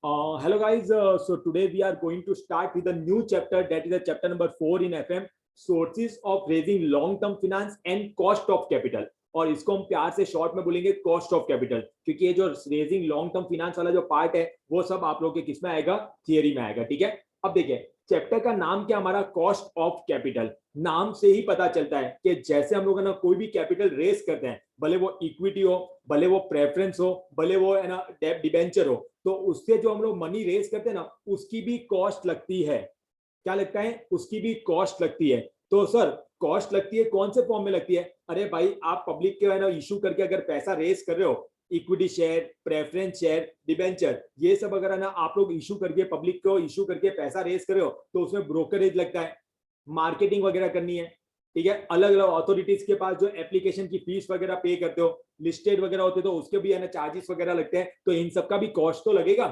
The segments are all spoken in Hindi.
Hello guys, so today we are going to start with a new chapter, that is a chapter number 4 in FM, sources of raising long term finance and cost of capital. और इसको हम प्यार से शॉर्ट में बोलेंगे कॉस्ट ऑफ कैपिटल, क्योंकि ये जो रेजिंग लॉन्ग टर्म फिनेंस वाला जो पार्ट है वो सब आप लोगों के किस में आएगा, थियरी में आएगा। ठीक है, अब देखिए चैप्टर का नाम क्या, हमारा कॉस्ट ऑफ कैपिटल। नाम से ही पता चलता है कि जैसे हम लोग है ना कोई भी कैपिटल रेस करते हैं, भले वो इक्विटी हो, भले वो प्रेफरेंस हो, भले वो है ना डेब्ट डिबेंचर हो, तो उससे जो हम लोग मनी रेस करते हैं ना उसकी भी कॉस्ट लगती है। क्या लगता है? उसकी भी कॉस्ट लगती है। तो सर कॉस्ट लगती है कौन से फॉर्म में लगती है? अरे भाई आप पब्लिक के है ना इशू करके अगर पैसा रेस कर रहे हो, equity share, preference share, debenture, ये सब अगर है ना आप लोग इशू करके पब्लिक को इशू करके पैसा रेस कर रहे हो तो उसमें ब्रोकरेज लगता है, मार्केटिंग वगैरह करनी है। ठीक है, अलग अलग अथॉरिटीज के पास जो एप्लीकेशन की फीस वगैरह पे करते हो, लिस्टेड वगैरह होते तो उसके भी है ना चार्जेस वगैरह लगते हैं, तो इन सबका भी कॉस्ट तो लगेगा,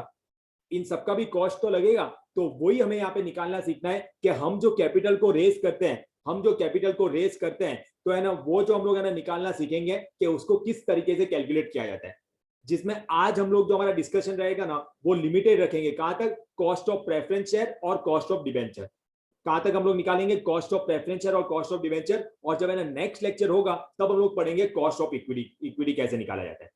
इन सबका भी कॉस्ट तो लगेगा। तो वही हमें यहाँ पे निकालना सीखना है कि हम जो कैपिटल को रेस करते हैं, हम जो कैपिटल को रेस करते हैं तो है ना वो जो हम लोग है ना निकालना सीखेंगे कि उसको किस तरीके से कैलकुलेट किया जाता है, जिसमें आज हम लोग जो हमारा डिस्कशन रहेगा ना वो लिमिटेड रखेंगे। कहां तक? कॉस्ट ऑफ प्रेफरेंस शेयर और कॉस्ट ऑफ डिबेंचर। कहां तक हम लोग निकालेंगे? कॉस्ट ऑफ प्रेफरेंस शेयर और कॉस्ट ऑफ डिबेंचर। और जब है ना नेक्स्ट लेक्चर होगा तब हम लोग पढ़ेंगे कॉस्ट ऑफ इक्विटी, इक्विटी कैसे निकाला जाता है।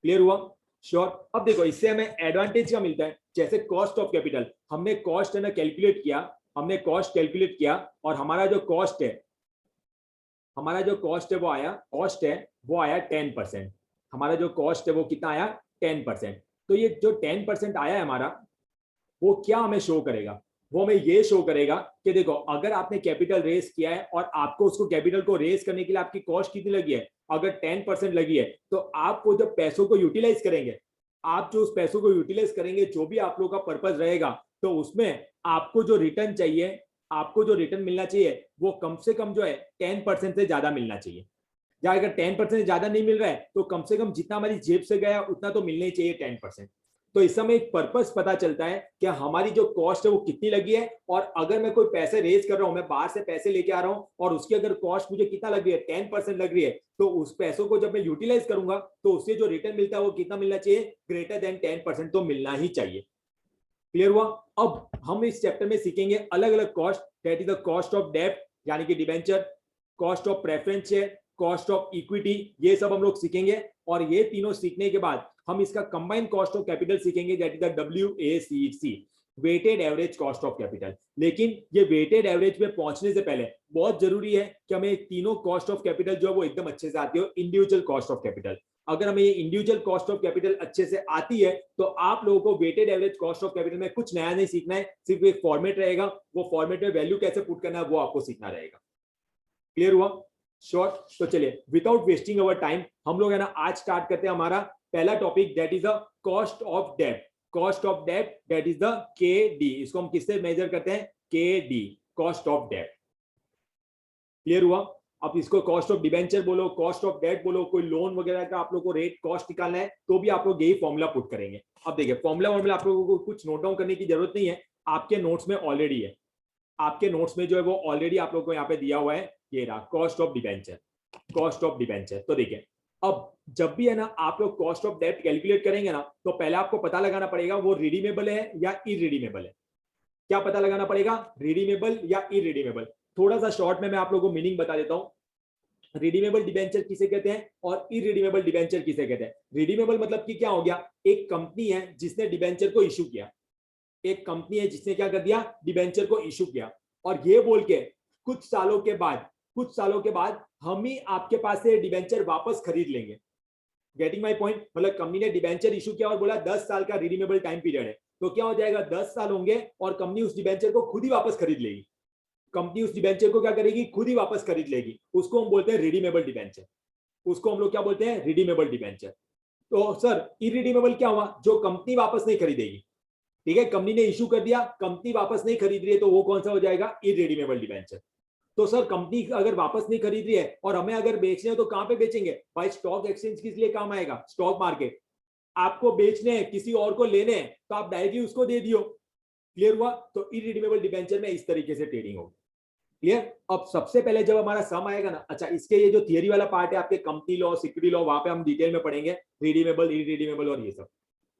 क्लियर हुआ? श्योर। अब देखो इससे हमें एडवांटेज क्या मिलता है, जैसे कॉस्ट ऑफ कैपिटल हमने कॉस्ट है ना कैलकुलेट किया, हमने कॉस्ट कैलकुलेट किया और हमारा जो कॉस्ट है, हमारा जो कॉस्ट है वो आया, कॉस्ट है वो आया 10%। हमारा जो कॉस्ट है वो कितना आया? 10%। तो ये जो 10% आया है हमारा, वो क्या हमें शो करेगा? वो हमें ये शो करेगा कि देखो अगर आपने कैपिटल रेस किया है और आपको उसको कैपिटल को रेस करने के लिए आपकी कॉस्ट कितनी लगी है, अगर 10% लगी है, तो आपको जब पैसों को यूटिलाइज करेंगे, आप जो उस पैसों को यूटिलाइज करेंगे, जो भी आप लोग का पर्पज रहेगा, तो उसमें आपको जो रिटर्न चाहिए, आपको जो रिटर्न मिलना चाहिए वो कम से कम जो है 10% से ज्यादा मिलना चाहिए। या अगर 10% से ज्यादा नहीं मिल रहा है तो कम से कम जितना हमारी जेब से गया उतना तो मिलना ही चाहिए 10%। तो इस समय एक पर्पस पता चलता है कि हमारी जो कॉस्ट है वो कितनी लगी है, और अगर मैं कोई पैसे रेज कर रहा हूं, मैं बाहर से पैसे लेके आ रहा हूं और उसकी अगर कॉस्ट मुझे कितना लग रही है, 10% लग रही है, तो उस पैसों को जब मैं यूटिलाइज करूंगा तो उससे जो रिटर्न मिलता है वो कितना मिलना चाहिए? ग्रेटर देन 10% तो मिलना ही चाहिए। क्लियर हुआ? अब हम इस चैप्टर में सीखेंगे अलग अलग cost, that is the cost of डेब्ट यानी कि debenture, cost of preference share, cost of equity, ये सब हम लोग सीखेंगे। और ये तीनों सीखने के बाद हम इसका कंबाइंड कॉस्ट ऑफ कैपिटल सीखेंगे, that is the WACC, weighted average cost of capital. लेकिन ये वेटेड एवरेज पे पहुंचने से पहले बहुत जरूरी है कि हमें तीनों कॉस्ट ऑफ कैपिटल जो है वो एकदम अच्छे से आती हो, इंडिविजुअल कॉस्ट ऑफ कैपिटल। अगर हमें ये इंडिविजुअल कॉस्ट ऑफ कैपिटल अच्छे से आती है तो आप लोगों को weighted average cost of capital में कुछ नया नहीं सीखना है, सिर्फ एक फॉर्मेट रहेगा, वो फॉर्मेट में वैल्यू कैसे पुट करना है वो आपको सीखना रहेगा। क्लियर हुआ? श्योर। तो चलिए विदाउट वेस्टिंग अवर टाइम हम लोग है ना आज स्टार्ट करते हैं हमारा पहला topic, that is the cost of डेब्ट। कॉस्ट ऑफ डेब्ट दैट इज द KD, इसको हम किससे मेजर करते हैं? KD, कॉस्ट ऑफ डेब्ट। क्लियर हुआ? अब इसको कॉस्ट ऑफ डिबेंचर बोलो, कॉस्ट ऑफ डेट बोलो, कोई लोन वगैरह का आप लोग को रेट कॉस्ट निकालना है तो भी आप लोग यही फॉर्मूला पुट करेंगे। अब देखिए फॉर्मूला आप लोगों को कुछ नोट डाउन करने की जरूरत नहीं है, आपके नोट्स में ऑलरेडी है, आपके नोट्स में जो है वो ऑलरेडी आप लोग को यहाँ पे दिया हुआ है, ये रहा cost of debenture, cost of debenture. तो देखिए अब जब भी है ना आप लोग कॉस्ट ऑफ डेब्ट कैलकुलेट करेंगे ना तो पहले आपको पता लगाना पड़ेगा वो रिडीमेबल है या इरिडीमेबल है। क्या पता लगाना पड़ेगा? रिडीमेबल या इरिडीमेबल। थोड़ा सा शॉर्ट में मैं आप लोगों को मीनिंग बता देता हूं। रिडीमेबल डिबेंचर किसे कहते हैं और इरिडीमेबल डिबेंचर किसे कहते हैं? रिडीमेबल मतलब कि क्या हो गया, एक कंपनी है जिसने डिबेंचर को इशू किया, एक कंपनी है जिसने क्या कर दिया, डिबेंचर को इशू किया, और ये बोल के कुछ सालों के बाद, कुछ सालों के बाद हम ही आपके पास से डिबेंचर वापस खरीद लेंगे। Getting my point? मतलब कंपनी ने डिबेंचर इशू किया और बोला 10 साल का रिडीमेबल टाइम पीरियड है, तो क्या हो जाएगा, 10 साल होंगे और कंपनी उस डिबेंचर को खुद ही वापस खरीद लेगी। कंपनी उस डिबेंचर को क्या करेगी, खुद ही वापस खरीद लेगी। उसको हम बोलते हैं रिडीमेबल डिबेंचर, उसको हम लोग क्या बोलते हैं, रिडीमेबल डिबेंचर। तो सर इरिडीमेबल क्या हुआ, जो कंपनी वापस नहीं खरीदेगी। ठीक है, कंपनी ने इशू कर दिया, कंपनी वापस नहीं खरीद रही है, तो वो कौन सा हो जाएगा, इरिडीमेबल डिबेंचर। तो सर कंपनी अगर वापस नहीं खरीद रही है और हमें अगर बेचने हैं तो कहां पे बेचेंगे भाई? स्टॉक एक्सचेंज किस लिए काम आएगा? Stock market. आपको बेचने हैं, किसी और को लेने हैं, तो आप डायरेक्टली उसको दे दियो। क्लियर हुआ? तो इरिडीमेबल डिबेंचर में इस तरीके से ट्रेडिंग होगी। क्लियर? अब सबसे पहले जब हमारा सम आएगा ना, अच्छा इसके ये जो थियरी वाला पार्ट है आपके कंपनी लॉ, सिक्योरिटी लॉ, वहां पे हम डिटेल में पढ़ेंगे रिडीमेबल, इरिडीमेबल और ये सब।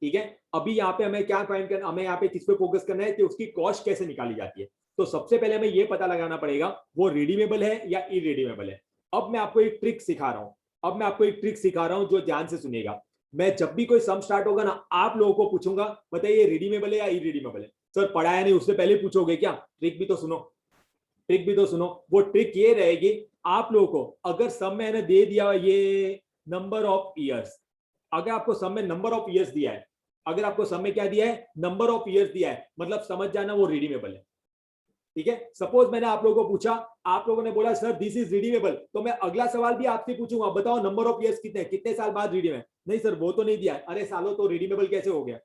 ठीक है, अभी यहाँ पे हमें क्या फाइंड करना, हमें यहाँ पे किस पे फोकस करना है कि उसकी कॉस्ट कैसे निकाली जाती है। तो सबसे पहले हमें ये पता लगाना पड़ेगा वो रिडीमेबल है या इरिडीमेबल है। अब मैं आपको एक ट्रिक सिखा रहा हूं, जो ध्यान से सुनिएगा। मैं जब भी कोई सम स्टार्ट होगा ना, आप लोगों को पूछूंगा बताइए रिडीमेबल है या इरिडीमेबल है। सर पढ़ाया नहीं उससे पहले पूछोगे क्या? ट्रिक भी तो सुनो, वो ट्रिक ये रहेगी, आप लोगों को अगर सम में मैंने दे दिया ये नंबर ऑफ ईयर्स, अगर आपको सम में नंबर ऑफ ईयर्स दिया है, अगर आपको सम में क्या दिया है, नंबर ऑफ ईयर्स दिया है, मतलब समझ जाना वो रिडीमेबल है। ठीक है, सपोज मैंने आप लोगों को पूछा, आप लोगों ने बोला सर दिस इज रिडीमेबल, तो मैं अगला सवाल भी आपसे पूछूंगा, बताओ नंबर ऑफ ईयर्स कितने साल बाद रिडीम है। नहीं सर वो तो नहीं दिया है। अरे सालों, तो रिडीमेबल कैसे हो गया?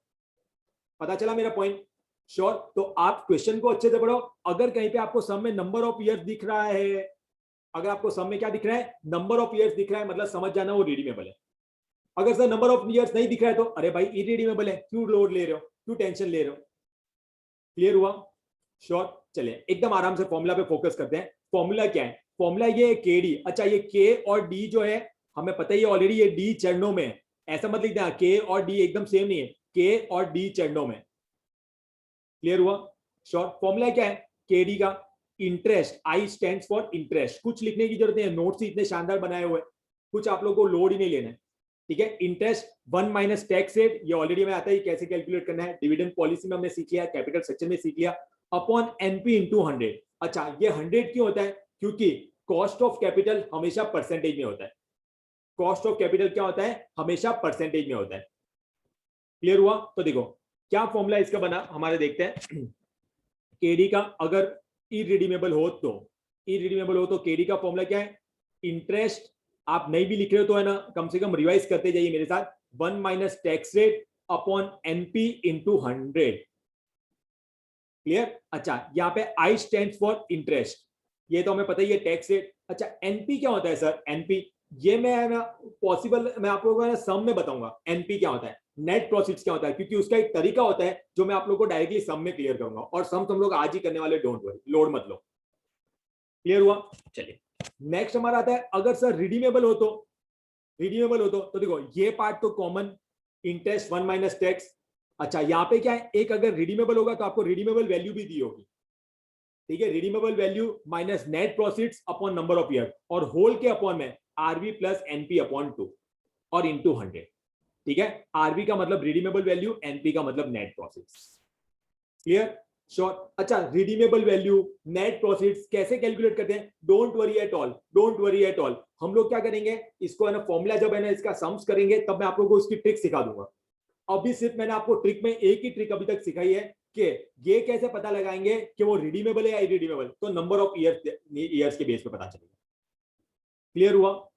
पता चला मेरा पॉइंट? श्योर। तो आप क्वेश्चन को अच्छे से पढ़ो। अगर कहीं पे आपको सम में नंबर ऑफ ईयर्स दिख रहा है, अगर आपको सम में क्या दिख रहा है, नंबर ऑफ ईयर्स दिख रहा है, मतलब समझ जाना वो रिडीमेबल है। अगर सर नंबर ऑफ ईयर्स नहीं दिख रहा है तो अरे भाई इरिडीमेबल है, क्यों लोड ले रहे हो, क्यों टेंशन ले रहे हो? क्लियर हुआ? श्योर। चलिए एकदम आराम से फॉर्मूला पे फोकस करते हैं। फॉर्मूला क्या है? फॉर्मूला ये है के डी। अच्छा ये के और डी जो है हमें पता ही है ऑलरेडी, ये डी चरणों में है, ऐसा मत लिख देना के और डी एकदम सेम नहीं है, के और डी चरणों में। क्लियर हुआ? श्योर। फॉर्मूला क्या है के डी का? Interest, I stands for interest. कुछ लिखने की जरूरत नहीं है, नोट्स ही इतने शानदार बनाए हुए, कुछ आप लोगों को लोड ही नहीं लेना है। ठीक है, इंटरेस्ट 1 माइनस टैक्स रेट, ये ऑलरेडी हमें आता है कैसे कैलकुलेट करना है, डिविडेंड पॉलिसी में हमने सीख लिया, कैपिटल सेक्शन में सीख लिया, अपॉन एनपी इंटू 100। अच्छा ये 100 क्यों होता है? क्योंकि कॉस्ट ऑफ कैपिटल हमेशा परसेंटेज में होता है। कॉस्ट ऑफ कैपिटल क्या होता है? हमेशा परसेंटेज में होता है। क्लियर हुआ? तो देखो क्या फॉर्मूला इसका बना, हमारे देखते हैं। केडी का अगर इरिडीमेबल हो तो केडी का फॉर्मूला क्या है? इंटरेस्ट, आप नहीं भी लिख रहे हो तो है ना, कम से कम रिवाइज करते जाइए मेरे साथ, 1 minus tax rate upon NP into 100। Clear? अच्छा यहाँ पे आई स्टैंड फॉर इंटरेस्ट, ये तो हमें पता ही है, टैक्स रेट। अच्छा एनपी क्या होता है सर? एनपी ये मैं आप लोगों को सम में बताऊंगा एनपी क्या होता है, नेट प्रॉफिट्स क्या होता है, क्योंकि उसका एक तरीका होता है जो मैं आप लोगों को डायरेक्टली सम में क्लियर करूंगा, और सम तुम लोग आज ही करने वाले, डोंट वरी, लोड मत लो। क्लियर हुआ? चलिए नेक्स्ट हमारा आता है, अगर सर रिडीमेबल हो तो देखो ये पार्ट तो कॉमन, इंटरेस्ट 1 माइनस टैक्स। अच्छा यहाँ पे क्या है, एक अगर रिडीमेबल होगा तो आपको रिडीमेबल वैल्यू भी दी होगी। ठीक है, redeemable value minus net profits upon number of year, और होल के अपॉन में आरबी प्लस एनपी अपॉन 2 और इंटू 100। ठीक है, आरबी का मतलब रिडीमेबल वैल्यू, एनपी का मतलब नेट प्रॉफिट्स। क्लियर? श्योर। अच्छा रिडीमेबल वैल्यू, नेट प्रॉफिट्स कैसे कैलकुलेट करते हैं? डोंट वरी एट ऑल, हम लोग क्या करेंगे, इसको है ना फॉर्मूला जब है ना इसका सम्स करेंगे तब मैं आप लोगों को उसकी ट्रिक सिखा दूंगा। अभी सिर्फ मैंने आपको ट्रिक में एक ही ट्रिक अभी तक सिखाई है कि ये कैसे पता लगाएंगे कि वो रिडीमेबल है या इरिडीमेबल, तो नंबर ऑफ ईयर्स के बेस पे पता चलेगा। क्लियर हुआ?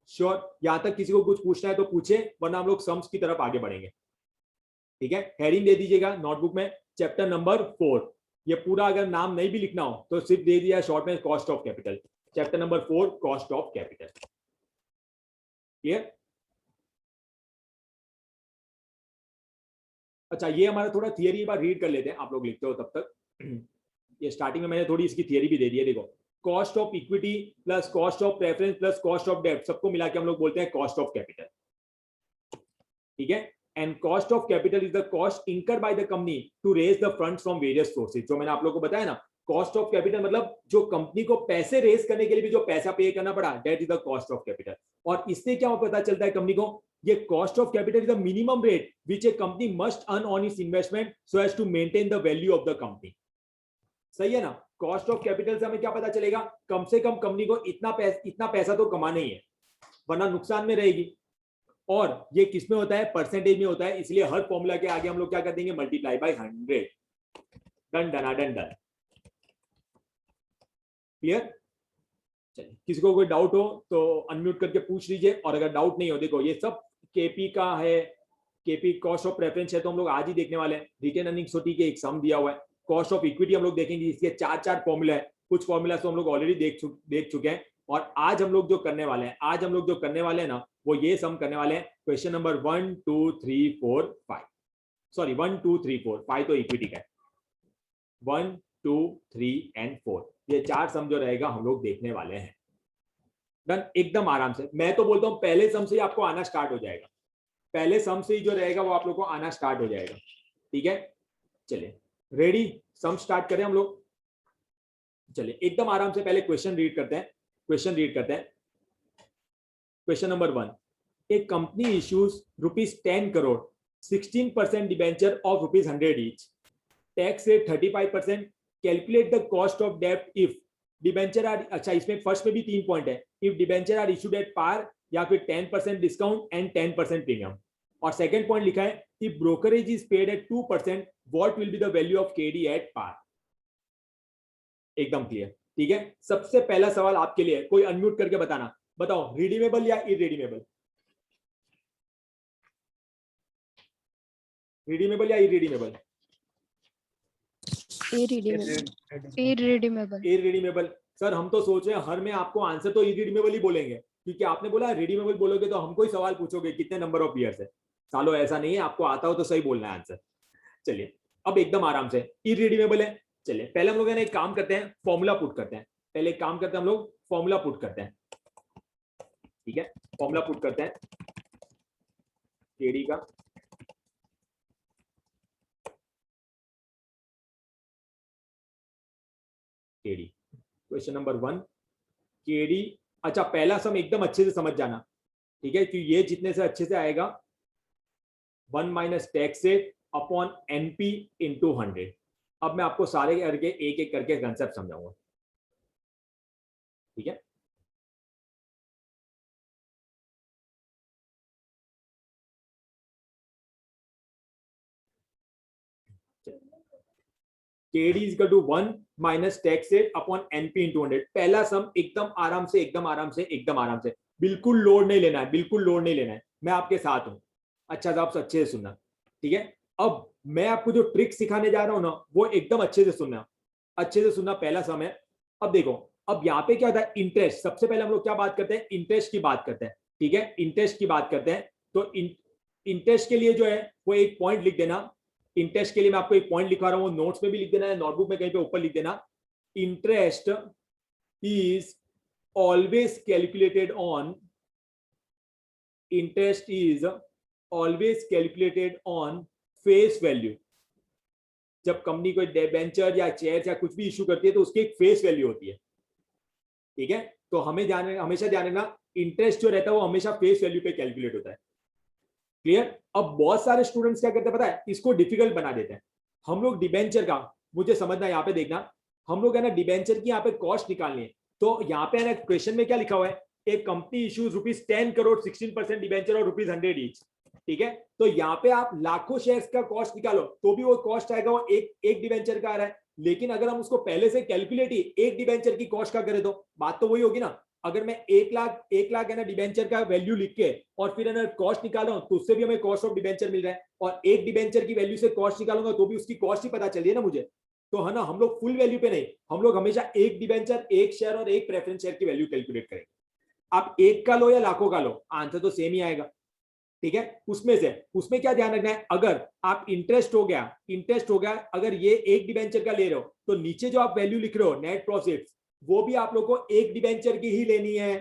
श्योर। यहां तक किसी को कुछ पूछना है तो पूछे, वरना हम लोग सम्स की तरफ आगे बढ़ेंगे। ठीक है, हेडिंग दे दीजिएगा नोटबुक में, चैप्टर नंबर 4। ये पूरा अगर नाम नहीं भी लिखना हो तो सिर्फ दे दिया शॉर्ट में, cost of capital, chapter number 4 cost of capital. Clear? अच्छा ये हमारा थोड़ा थियरी बार रीड कर लेते हैं, आप लोग लिखते हो तब तक। ये स्टार्टिंग में मैंने थोड़ी इसकी थियरी भी दे दी है। देखो cost of equity plus cost of preference plus cost of डेब्ट, सबको मिला के हम लोग बोलते हैं कॉस्ट ऑफ कैपिटल। ठीक है, and cost of capital is the cost incurred by the company to raise the funds from various sources. जो मैंने आप लोगों को बताया ना, कॉस्ट ऑफ कैपिटल मतलब जो कंपनी को पैसे रेज करने के लिए भी जो पैसा पे करना पड़ा, that is the cost of capital. और इससे क्या पता चलता है कंपनी को, ये cost of capital is the minimum rate which a company must earn on its investment so as to maintain the value of the company. सही है ना? कॉस्ट ऑफ कैपिटल से हमें क्या पता चलेगा, कम से कम कंपनी को इतना पैसा तो कमाना ही है, वरना नुकसान में रहेगी। और ये किस में होता है? परसेंटेज में होता है, इसलिए हर फॉर्मूला के आगे हम लोग क्या कर देंगे, multiply by 100। Done done. Clear? चलिए किसी को कोई डाउट हो तो अनम्यूट करके पूछ लीजिए, और अगर डाउट नहीं हो, देखो ये सब केपी का है, केपी कॉस्ट ऑफ प्रेफरेंस है तो हम लोग आज ही देखने वाले हैं, रिटेन अर्निंग्स होती के एक सम दिया हुआ है, कॉस्ट ऑफ इक्विटी हम लोग देखेंगे, इसके 4 फॉर्मूला है, कुछ फॉर्मूला तो हम लोग ऑलरेडी देख चुके हैं। और आज हम लोग जो करने वाले हैं ना, वो ये सम करने वाले हैं, क्वेश्चन नंबर 1 2 3 4 5, सॉरी 1 2 3 4 5 तो इक्विटी का है, 1 2 3 एंड 4, ये 4 सम जो रहेगा हम लोग देखने वाले हैं। डन, एकदम आराम से, मैं तो बोलता हूं पहले सम से ही आपको आना स्टार्ट हो जाएगा। पहले सम से ही जो रहेगा वो आप लोग को आना स्टार्ट हो जाएगा। ठीक है, चलिए रेडी, सम स्टार्ट करें हम लोग। चलिए एकदम आराम से पहले क्वेश्चन रीड करते हैं। क्वेश्चन रीड करते हैं। Question number 1, a company issues ₹10 crore 16% debenture of ₹100 each, tax rate 35%, calculate the cost of डेब्ट इफ डिबेंचर आर, अच्छा इसमें फर्स्ट में भी 3 पॉइंट है, if debenture are issued at par या फिर 10% डिस्काउंट एंड 10% प्रीमियम। और सेकंड पॉइंट लिखा है if brokerage is paid at 2% what will be the value of KD at par. एकदम क्लियर। ठीक है, सबसे पहला सवाल आपके लिए, कोई अनम्यूट करके बताना, बताओ रिडीमेबल या इरिडीमेबल? रिडीमेबल या इरिडीमेबल? इरिडीमेबल। सर हम तो सोच रहे हैं हर में आपको आंसर तो इरिडीमेबल ही बोलेंगे, क्योंकि आपने बोला रिडीमेबल बोलोगे तो हमको ही सवाल पूछोगे कितने नंबर ऑफ ईयर्स है। सालो ऐसा नहीं है, आपको आता हो तो सही बोलना है आंसर। चलिए अब एकदम आराम से, इरिडीमेबल है। चलिए पहले हम लोग एक काम करते हैं, फॉर्मूला पुट करते हैं। पहले एक काम करते हैं हम लोग, फॉर्मूला पुट करते हैं। ठीक है, फॉर्मूला पुट करते हैं केडी का। KD question number 1 KD. अच्छा पहला सम एकदम अच्छे से समझ जाना, ठीक है, क्योंकि ये जितने से अच्छे से आएगा 1 minus tax rate upon NP into 100। अब मैं आपको सारे करके एक एक करके कंसेप्ट समझाऊंगा। ठीक है, KD is equal to 1 minus tax rate upon NP into 100। पहला सम एकदम आराम से, एकदम आराम से, एकदम आराम से, बिल्कुल लोड नहीं लेना है, बिल्कुल लोड नहीं लेना है, मैं आपके साथ हूं। अच्छा साहब अच्छे से सुनना। ठीक है, अब मैं आपको जो ट्रिक सिखाने जा रहा हूं ना वो एकदम अच्छे से सुनना, अच्छे से सुनना। पहला सम है, अब देखो, अब यहाँ पे क्या होता है, इंटरेस्ट। सबसे पहले हम लोग क्या बात करते हैं, इंटरेस्ट की बात करते हैं। ठीक है, इंटरेस्ट की बात करते हैं। तो इंटरेस्ट के लिए जो है वो एक पॉइंट लिख देना। इंटरेस्ट के लिए मैं आपको एक पॉइंट लिखा रहा हूं, नोट्स में भी लिख देना है, नोटबुक में कहीं पे ऊपर लिख देना। Interest is always calculated on, interest is always calculated on face value. जब कंपनी कोई डिबेंचर या शेयर या कुछ भी इशू करती है तो उसकी एक फेस वैल्यू होती है। ठीक है, तो हमें हमेशा ध्यान रखना, इंटरेस्ट जो रहता है वो हमेशा फेस वैल्यू पे कैलकुलेट होता है। क्लियर? अब बहुत सारे स्टूडेंट्स क्या करते हैं पता है, इसको डिफिकल्ट बना देते हैं। हम लोग डिबेंचर का, मुझे समझना, यहाँ पे देखना, हम लोग है ना डिबेंचर की यहाँ पे कॉस्ट निकालनी है। तो यहाँ पे है ना क्वेश्चन में क्या लिखा हुआ है, एक कंपनी इश्यूज ₹10 करोड़ 16% डिबेंचर और ₹100 ईच। ठीक है, तो यहाँ पे आप लाखों शेयर्स का कॉस्ट निकालो तो भी वो कॉस्ट आएगा, वो एक डिबेंचर का आ रहा है। लेकिन अगर हम उसको पहले से कैलकुलेट ही एक डिबेंचर की कॉस्ट का करें तो बात तो वही होगी ना। अगर मैं 1 लाख है ना डिबेंचर का वैल्यू लिख के और फिर है ना कॉस्ट निकाला तो उससे भी हमें कॉस्ट ऑफ डिबेंचर मिल रहा है, और एक डिबेंचर की वैल्यू से कॉस्ट निकालूंगा तो भी उसकी कॉस्ट ही पता चल रही है ना मुझे। तो है ना, हम लोग फुल वैल्यू पे नहीं, हम लोग हमेशा एक डिबेंचर, एक शेयर और एक प्रेफरेंस शेयर की वैल्यू कैलकुलेट करेंगे। आप एक का लो या लाखों का लो, आंसर तो सेम ही आएगा। ठीक है, उसमें क्या ध्यान रखना है, अगर आप इंटरेस्ट हो गया, अगर ये एक डिबेंचर का ले रहे हो तो नीचे जो आप वैल्यू लिख रहे हो नेट प्रॉफिट, वो भी आप लोग को एक डिबेंचर की ही लेनी है।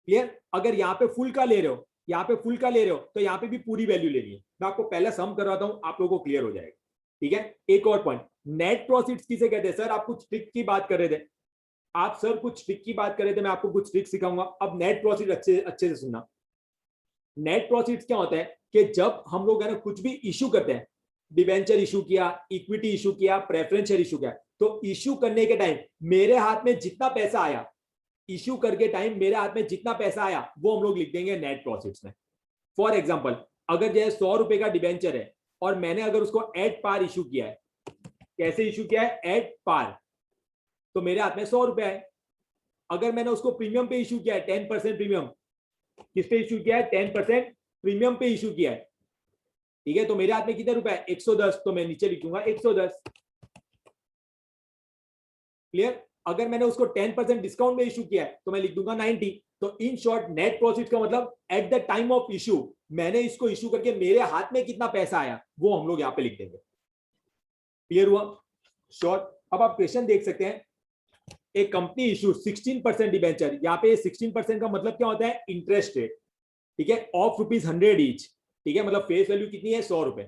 क्लियर? अगर यहाँ पे फुल का ले रहे हो, तो यहाँ पे भी पूरी वैल्यू लेनी है। मैं आपको पहला सम करवाता हूं, आप लोगों को क्लियर हो जाएगा। ठीक है, एक और पॉइंट, नेट प्रॉफिट किसे कहते हैं? सर आप कुछ ट्रिक की बात कर रहे थे, मैं आपको कुछ ट्रिक सिखाऊंगा। अब नेट प्रॉफिट अच्छे से सुनना। नेट प्रॉफिट क्या होता है कि जब हम लोग है ना कुछ भी इशू करते हैं, डिबेंचर इशू किया, इक्विटी इशू किया, प्रेफरेंस शेयर इशू किया, तो इशू करने के टाइम मेरे हाथ में जितना पैसा आया, इशू करके टाइम मेरे हाथ में जितना पैसा आया वो हम लोग लिख देंगे नेट प्रॉफिट्स में। फॉर एग्जांपल, अगर जो है 100 रुपए का डिबेंचर है और मैंने अगर उसको एट पार इशू किया है, कैसे इशू किया है, एट पार, तो मेरे हाथ में 100 रुपए है। अगर मैंने उसको प्रीमियम पे इशू किया है, 10% प्रीमियम, किस पे इशू किया है, 10% प्रीमियम पे इशू किया है। ठीक है, तो मेरे हाथ में कितने रुपए है, 110, तो मैं नीचे लिखूंगा 110। क्लियर? अगर मैंने उसको 10% डिस्काउंट में इशू किया है तो मैं लिख दूंगा 90। तो इन शॉर्ट नेट प्रॉफिट का मतलब at the time of issue, मैंने इसको इशू करके मेरे हाथ में कितना पैसा आया वो हम लोग यहाँ पे लिख देंगे। क्लियर हुआ? शॉर्ट। अब आप क्वेश्चन देख सकते हैं, एक कंपनी इशू 16% डिबेंचर, यहाँ पे 16% का मतलब क्या होता है, इंटरेस्ट रेट। ठीक है, ऑफ ₹100 ईच, ठीक है, मतलब फेस वैल्यू कितनी है, 100 रुपए,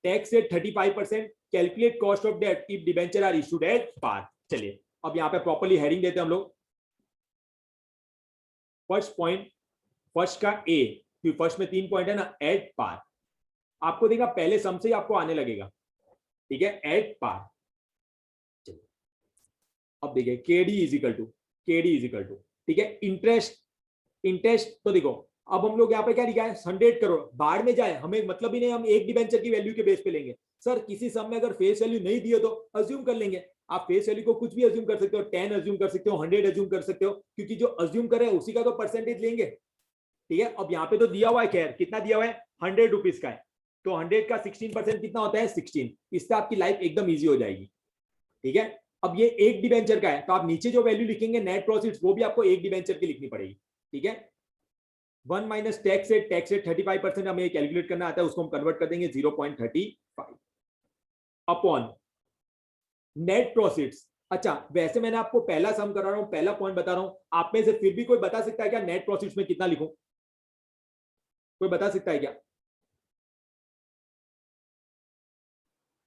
tax rate 35%, calculate cost of debt if debenture are issued at par. चलिए अब यहाँ पे प्रॉपर्ली हेडिंग देते हैं हम लोग। फर्स्ट पॉइंट, फर्स्ट का ए, क्योंकि फर्स्ट में 3 पॉइंट है ना, एट पार, आपको देखा पहले सम से ही आपको आने लगेगा, ठीक है, एट पार। चलिए अब देखिए केडी इज इक्वल टू, ठीक है, इंटरेस्ट तो देखो, अब हम लोग यहाँ पे क्या लिखा है, 100 करोड़, बाढ़ में जाए, हमें मतलब ही नहीं, हम एक डिबेंचर की वैल्यू के बेस पे लेंगे। सर किसी सम में अगर फेस वैल्यू नहीं दिए तो अज्यूम कर लेंगे, आप फेस वैल्यू को कुछ भी अज्यूम कर सकते हो, 10 अज्यूम कर सकते हो, 100 अज्यूम कर सकते हो, क्योंकि जो अज्यूम करे उसी का तो परसेंटेज लेंगे, ठीक है। अब यहाँ पे तो दिया हुआ है, खैर कितना दिया हुआ है, 100 रुपीज का है, तो 100 का 16% कितना होता है, 16, इससे आपकी लाइफ एकदम ईजी हो जाएगी, ठीक है। अब ये एक डिबेंचर का है, तो आप नीचे जो वैल्यू लिखेंगे नेट प्रॉफिट्स, वो भी आपको एक डिबेंचर की लिखनी पड़ेगी, ठीक है। 1 माइनस टैक्स रेट 35%, हमें कैलकुलेट करना आता है, उसको हम कन्वर्ट कर देंगे 0.35 अपॉन नेट प्रॉफिट्स। अच्छा वैसे मैंने आपको पहला सम करा रहा हूं, पहला पॉइंट बता रहा हूं, आप में से फिर भी कोई बता सकता है क्या नेट प्रॉफिट्स में कितना लिखूं, कोई बता सकता है क्या,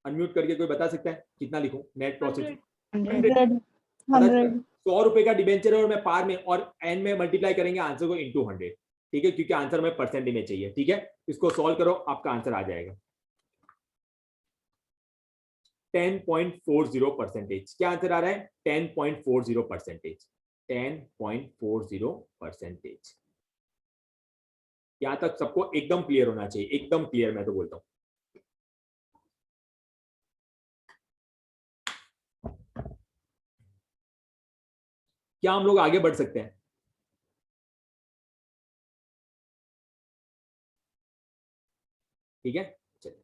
अनम्यूट करके कोई बता सकता है कितना लिखूं नेट प्रॉफिट, 100 रुपए का डिबेंचर है और मैं पार में और एन में मल्टीप्लाई करेंगे आंसर को इंटू 100, ठीक है, क्योंकि आंसर में परसेंट में चाहिए, ठीक है। इसको सॉल्व करो, आपका आंसर आ जाएगा 10.40%। क्या आंसर आ रहा है, 10.40%, 10.40%। यहां तक सबको एकदम क्लियर होना चाहिए, एकदम क्लियर, मैं तो बोलता हूं। क्या हम लोग आगे बढ़ सकते हैं, ठीक है। चलिए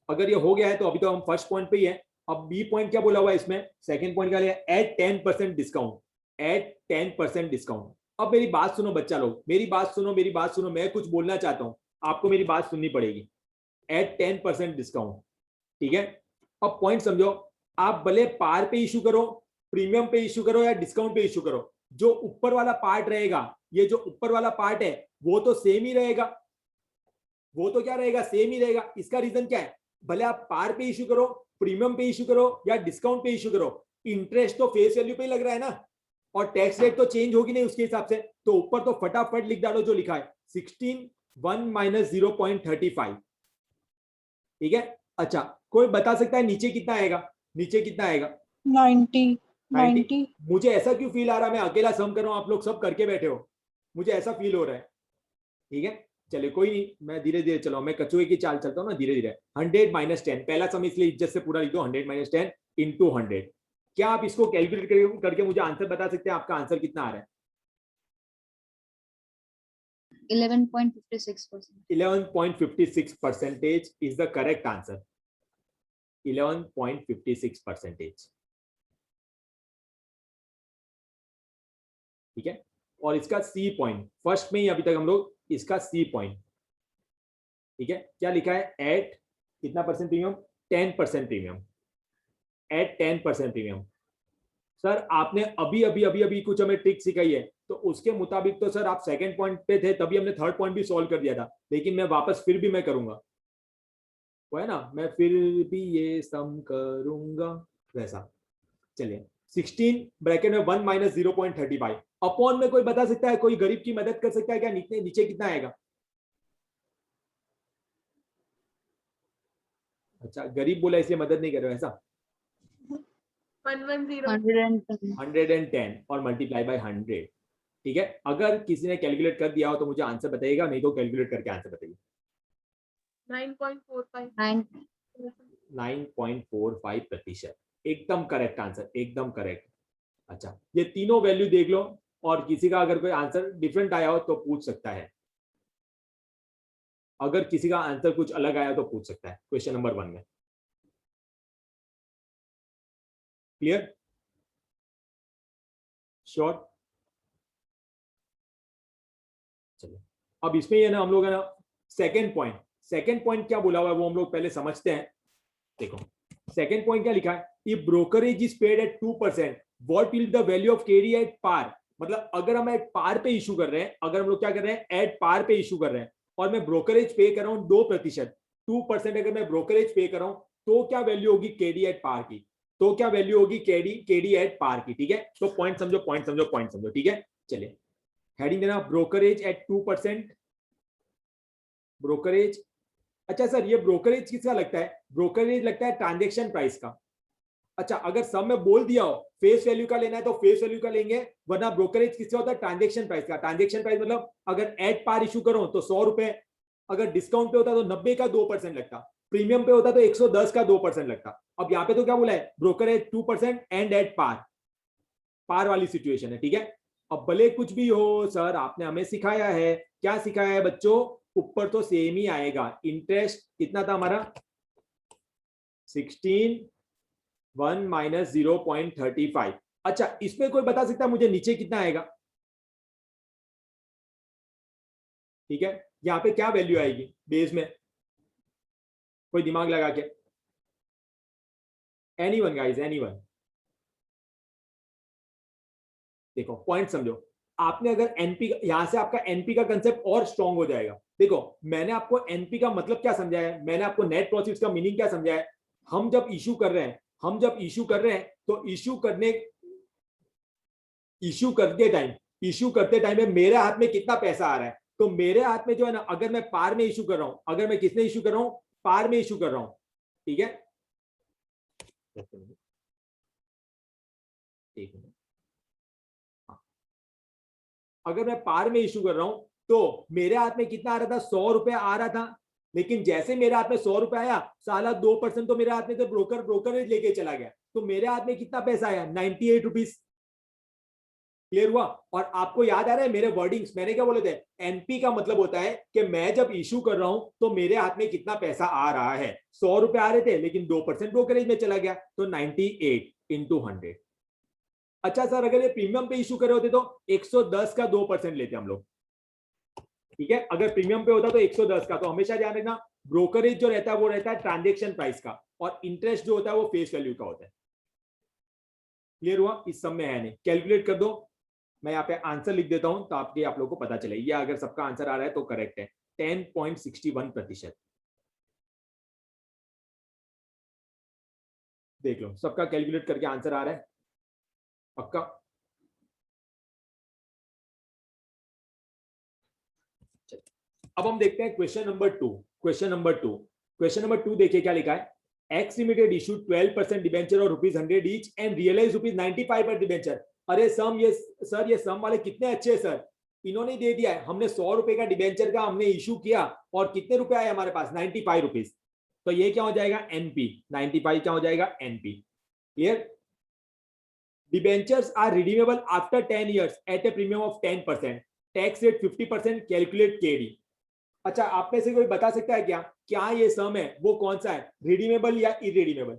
अगर ये हो गया है तो अभी तो हम फर्स्ट पॉइंट पे ही है। अब बी पॉइंट क्या बोला हुआ है इसमें, सेकंड पॉइंट क्या लिया, एट 10% डिस्काउंट, एट 10% डिस्काउंट। अब मेरी बात सुनो बच्चा लोग, मेरी बात सुनो, मैं कुछ बोलना चाहता हूं, आपको मेरी बात सुननी पड़ेगी। एट 10% डिस्काउंट, ठीक है। अब पॉइंट समझो, आप भले पार पे इशू करो, प्रीमियम पे इशू करो या डिस्काउंट पे इशू करो, जो ऊपर वाला पार्ट रहेगा, ये जो ऊपर वाला पार्ट है वो तो सेम ही रहेगा, वो तो क्या रहेगा, सेम ही रहेगा। इसका रीजन क्या है, भले आप पार पे इशू करो, प्रीमियम पे इशू करो या डिस्काउंट पे इशू करो, इंटरेस्ट तो फेस वैल्यू पे ही लग रहा है ना, और टैक्स रेट तो चेंज होगी नहीं उसके हिसाब से, तो ऊपर तो फटाफट लिख डालो जो लिखा है 16 1 माइनस 0.35, ठीक है। अच्छा कोई बता सकता है नीचे कितना आएगा, नीचे कितना आएगा, 90। मुझे ऐसा क्यों फील आ रहा है, मैं अकेला सम कर रहा हूं, आप लोग सब करके बैठे हो, मुझे ऐसा फील हो रहा है, ठीक है। चलिए कोई नहीं, मैं धीरे धीरे चलाऊं, मैं कछुए की चाल चलता हूं ना, धीरे धीरे। 100 माइनस 10, पहला सम इसलिए इज्जत से पूरा लिख दो, 100 माइनस 10 इंटू 100। क्या आप इसको कैलकुलेट करके मुझे आंसर बता सकते हैं, आपका आंसर कितना आ रहा है, 11.56%. 11.56% is the correct answer, 11.56%, ठीक है। और इसका सी पॉइंट, फर्स्ट में ही अभी तक हम लोग, इसका सी पॉइंट, ठीक है, क्या लिखा है, एट कितना percent premium, 10% premium, at 10% premium. Sir आपने अभी अभी अभी अभी कुछ हमें ट्रिक सिखाई है, तो उसके मुताबिक तो सर आप सेकंड पॉइंट पे थे, तभी हमने थर्ड पॉइंट भी सॉल्व कर दिया था, लेकिन मैं वापस फिर भी मैं करूंगा, वो है ना, मैं फिर भी ये सम करूंगा वैसा। चलिए 16 ब्रैकेट में 1 माइनस 0.35 अपॉन में कोई बता सकता है, कोई गरीब की मदद कर सकता है क्या, नीचे नीचे कितना आएगा, अच्छा गरीब बोला इसलिए मदद नहीं कर रहे हो ऐसा, 110 और मल्टीप्लाई बाय 100, ठीक है। अगर किसी ने कैलकुलेट कर दिया हो तो मुझे आंसर बताइएगा, नहीं तो कैलकुलेट करके आंसर बताइए। 9.45%, एकदम करेक्ट आंसर, एकदम करेक्ट। अच्छा ये तीनों वैल्यू देख लो, और किसी का अगर कोई आंसर डिफरेंट आया हो तो पूछ सकता है, अगर किसी का आंसर कुछ अलग आया तो पूछ सकता है क्वेश्चन नंबर 1 में, क्लियर, श्योर। चलिए अब इसमें ये ना हम लोग है ना, सेकंड पॉइंट क्या बोला हुआ है वो हम लोग पहले समझते हैं। देखो सेकंड पॉइंट क्या लिखा है, if brokerage is paid at 2%, what will the value of KD at par मतलब अगर हम एट पार पे इशू कर रहे हैं, अगर हम लोग क्या कर रहे हैं एट पार पे इशू कर रहे हैं और मैं ब्रोकरेज पे कर रहा हूँ 2%, 2% अगर मैं ब्रोकरेज पे कर रहा हूँ तो क्या वैल्यू होगी केडी एट पार की, तो क्या वैल्यू होगी केडी एट पार की। ठीक है, तो पॉइंट समझो, पॉइंट समझो, पॉइंट समझो। ठीक है, चलिए हेडिंग देना ब्रोकरेज एट 2%, ब्रोकरेज। अच्छा सर ये ब्रोकरेज किसका लगता है, ब्रोकरेज लगता है ट्रांजेक्शन प्राइस का। अच्छा अगर सब में बोल दिया हो फेस वैल्यू का लेना है तो फेस वैल्यू का लेंगे, वरना ब्रोकरेज किससे होता है ट्रांजेक्शन प्राइस का। ट्रांजेक्शन प्राइस मतलब अगर एट पार इशू करो तो 100 रुपए, अगर डिस्काउंट पे होता तो 90 का 2% लगता, प्रीमियम पे होता तो 110 का 2% लगता। अब यहाँ पे तो क्या बोला है ब्रोकरेज 2% एंड एट पार, पार वाली सिचुएशन है। ठीक है, अब भले कुछ भी हो सर आपने हमें सिखाया है, क्या सिखाया है बच्चों, ऊपर तो सेम ही आएगा। इंटरेस्ट कितना था हमारा 16 1 माइनस 0.35। अच्छा इसमें कोई बता सकता है मुझे नीचे कितना आएगा। ठीक है, यहाँ पे क्या वैल्यू आएगी बेस में, कोई दिमाग लगा के, एनीवन गाइस एनीवन। देखो पॉइंट समझो, आपने अगर एनपी, यहां से आपका एनपी का कंसेप्ट और स्ट्रांग हो जाएगा। देखो मैंने आपको एनपी का मतलब क्या समझाया है, मैंने आपको नेट प्रॉफिट्स का मीनिंग क्या समझाया है। हम जब इशू कर रहे हैं, हम जब इशू कर रहे हैं तो इशू करते टाइम में मेरे हाथ में कितना पैसा आ रहा है, तो मेरे हाथ में जो है ना, अगर मैं पार में इशू कर रहा हूं, अगर मैं किसने इशू कर रहा हूं, पार में इशू कर रहा हूं। ठीक है, ठीक है, अगर मैं पार में इशू कर रहा हूं तो मेरे हाथ में कितना आ रहा था, 100 रुपए आ रहा था। लेकिन जैसे मेरे हाथ में 100 रुपए आया, साला 2% तो मेरे हाथ में से ब्रोकरेज लेके चला गया, तो मेरे हाथ में कितना पैसा आया 98 रुपीज। क्लियर हुआ। और आपको याद आ रहा है मेरे वर्डिंग्स, मैंने क्या बोले थे, एनपी का मतलब होता है कि मैं जब इशू कर रहा हूं तो मेरे हाथ में कितना पैसा आ रहा है। 100 रुपए आ रहे थे लेकिन 2% ब्रोकरेज में चला गया, तो 98 इंटू 100। अच्छा सर अगर ये प्रीमियम पे इशू करे होते तो 110 का 2% लेते हम लोग। ठीक है, अगर प्रीमियम पे होता तो 110 का। तो हमेशा ध्यान रखना ब्रोकरेज जो रहता है वो रहता है ट्रांजेक्शन प्राइस का, और इंटरेस्ट जो होता है वो फेस वैल्यू का होता है। क्लियर हुआ, इस सब में है नहीं, कैलकुलेट कर दो। मैं यहाँ पे आंसर लिख देता हूं तो आप लोगों को पता चले, ये अगर सबका आंसर आ रहा है तो करेक्ट है, 10.61%। देख लो सबका कैलकुलेट करके आंसर आ रहा है पक्का। अब हम देखते हैं क्वेश्चन नंबर 2। क्वेश्चन नंबर 2 देखिए क्या लिखा है। एक्स लिमिटेड इशू 12% डिबेंचर और ₹100 ईच एंड रियलाइज ₹95 पर डिबेंचर। अरे सम, ये सर ये सम वाले कितने अच्छे हैं सर, इन्होंने दे दिया है, हमने 100 रुपए का डिबेंचर का हमने इशू किया और कितने रुपए आए हमारे पास 95 रुपीज। तो ये क्या हो जाएगा एनपी, 95 क्या हो जाएगा NP. Clear. Debentures are redeemable after 10 years at a premium of 10%, tax rate 50%, calculate KD. अच्छा आप में से कोई बता सकता है क्या, क्या ये सम है वो कौन सा है, रिडीमेबल या इरेडीमेबल,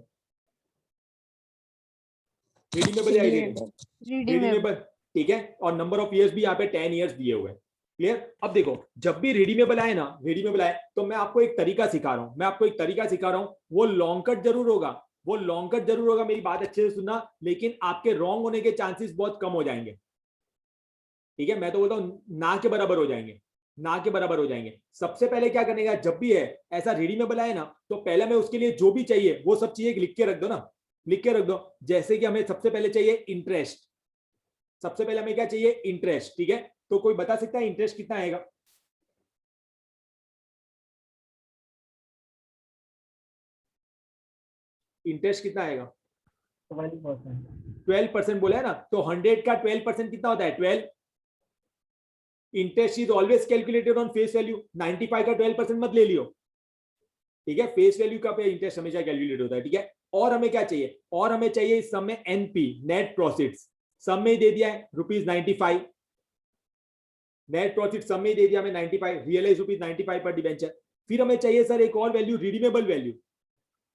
रिडीमेबल या रिडीमेबल रिडीमेबल। ठीक है, और नंबर ऑफ ईयर्स भी यहाँ पे 10 years दिए हुए हैं। क्लियर। अब देखो जब भी रिडीमेबल आए ना, रिडीमेबल आए तो मैं आपको एक तरीका सिखा रहा हूं, वो लॉन्ग कट जरूर होगा, मेरी बात अच्छे से सुनना, लेकिन आपके रॉन्ग होने के चांसेस बहुत कम हो जाएंगे। ठीक है, मैं तो बोलता हूं ना के बराबर हो जाएंगे, ना के बराबर हो जाएंगे। सबसे पहले क्या करने का, जब भी है ऐसा रिडीमेबल आए ना, तो पहले मैं उसके लिए जो भी चाहिए वो सब चीजें लिख के रख दो ना, लिख के रख दो। जैसे कि हमें सबसे पहले चाहिए इंटरेस्ट, सबसे पहले हमें क्या चाहिए इंटरेस्ट। ठीक है, तो कोई बता सकता है इंटरेस्ट कितना आएगा, इंटरेस्ट कितना आएगा 12% बोला है ना, तो 100 का 12% कितना होता है 12। Interest is always calculated on face value, 95 का 12% मत ले लियो। ठीक है, फेस वैल्यू का पे इंटरेस्ट हमेशा कैलकुलेट होता है। ठीक है, और हमें क्या चाहिए, और हमें चाहिए इस सम में एनपी, नेट प्रॉफिट्स। सम में दे दिया है ₹95, नेट प्रॉफिट सम में दे दिया हमें 95, रियलाइज ₹95 पर डिबेंचर। फिर हमें चाहिए सर एक और वैल्यू, रिडीमेबल वैल्यू।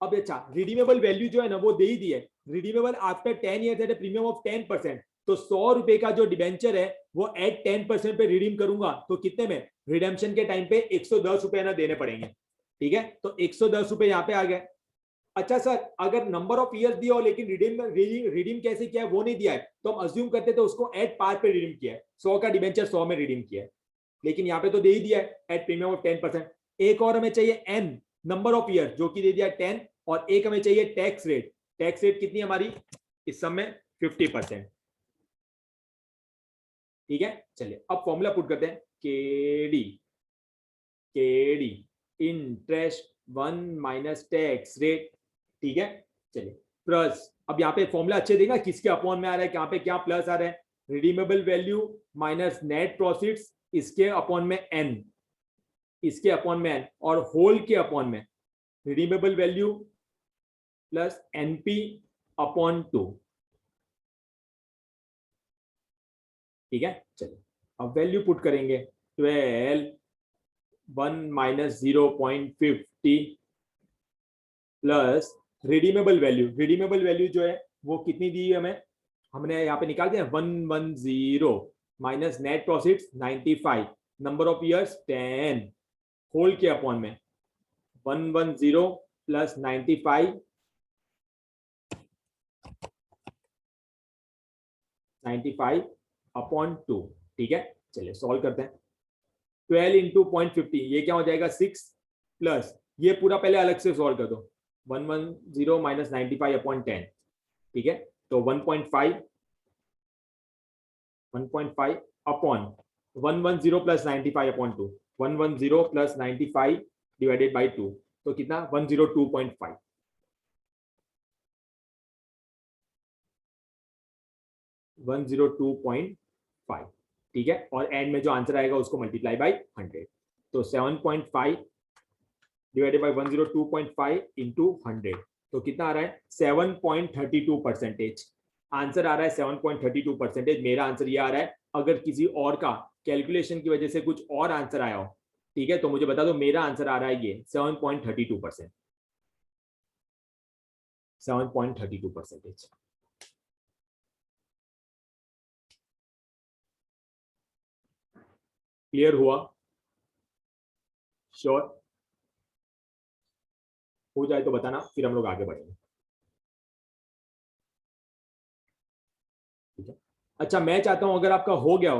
अब अच्छा रिडीमेबल वैल्यू जो है ना वो दे ही दी है, redeemable after 10 years at a premium of 10%। तो 100 रुपए का जो डिबेंचर है वो एट 10% पे रिडीम करूंगा तो कितने में, रिडेम्पशन के टाइम पे 110 रुपए ना देने पड़ेंगे। ठीक है, तो 110 रुपए यहाँ पे आ गए। अच्छा सर, अगर नंबर ऑफ ईयर्स दिया हो लेकिन रिडीम कैसे किया है वो नहीं दिया है, तो हम अज्यूम करते थे उसको एट पार पे रिडीम किया है, 100 का डिबेंचर 100 में रिडीम किया है, लेकिन यहाँ पे तो दे ही दिया है एट प्रीमियम ऑफ 10%। एक और हमें चाहिए एन नंबर ऑफ ईयर, जो कि दे दिया 10, और एक हमें चाहिए टैक्स रेट। टैक्स रेट कितनी हमारी इस सब में 50%। ठीक है, चलिए अब फॉर्मूला पुट करते हैं, KD KD interest 1 minus tax rate. ठीक है, चलिए प्लस, अब यहाँ पे फॉर्मूला अच्छे देगा किसके अपॉन में आ रहा है, कहाँ पे क्या प्लस आ रहा है, redeemable value minus net profits इसके अपॉन में एन, इसके अपॉन में एन, और होल के अपॉन में redeemable value plus NP upon 2। ठीक है, चलिए अब वैल्यू पुट करेंगे, 12 1 माइनस 0.50 प्लस रिडीमेबल वैल्यू जो है वो कितनी दी है हमें, हमने यहाँ पे निकाल दिया 110 minus net profits 95, number of years 10, whole के अपॉन में 110 प्लस 95 अपॉन 2। ठीक है, चलिए सॉल्व करते हैं, 12 इंटू 0.50 ये क्या हो जाएगा 6, प्लस ये पूरा पहले अलग से सॉल्व कर दो, 110 माइनस 95 अपॉन 10। ठीक है, तो 1.5 upon 110 plus 95 upon 2, 110 plus 95 divided by 2, तो कितना 102.5। 102.5। ठीक है, और एंड में जो आंसर आएगा उसको मल्टीप्लाई बाई 100, तो 7.5 डिवाइडेड बाई 102.5 इंटू 100, तो कितना आ रहा है 7.32%। आंसर आ रहा है 7.32%। मेरा आंसर ये आ रहा है, अगर किसी और का कैलकुलेशन की वजह से कुछ और आंसर आया हो, ठीक है, तो मुझे बता दो, मेरा आंसर आ रहा है ये 7.32%, 7.32%। क्लियर हुआ? श्योर? हो जाए तो बताना, फिर हम लोग आगे बढ़ेंगे। ठीक है, अच्छा मैं चाहता हूं अगर आपका हो गया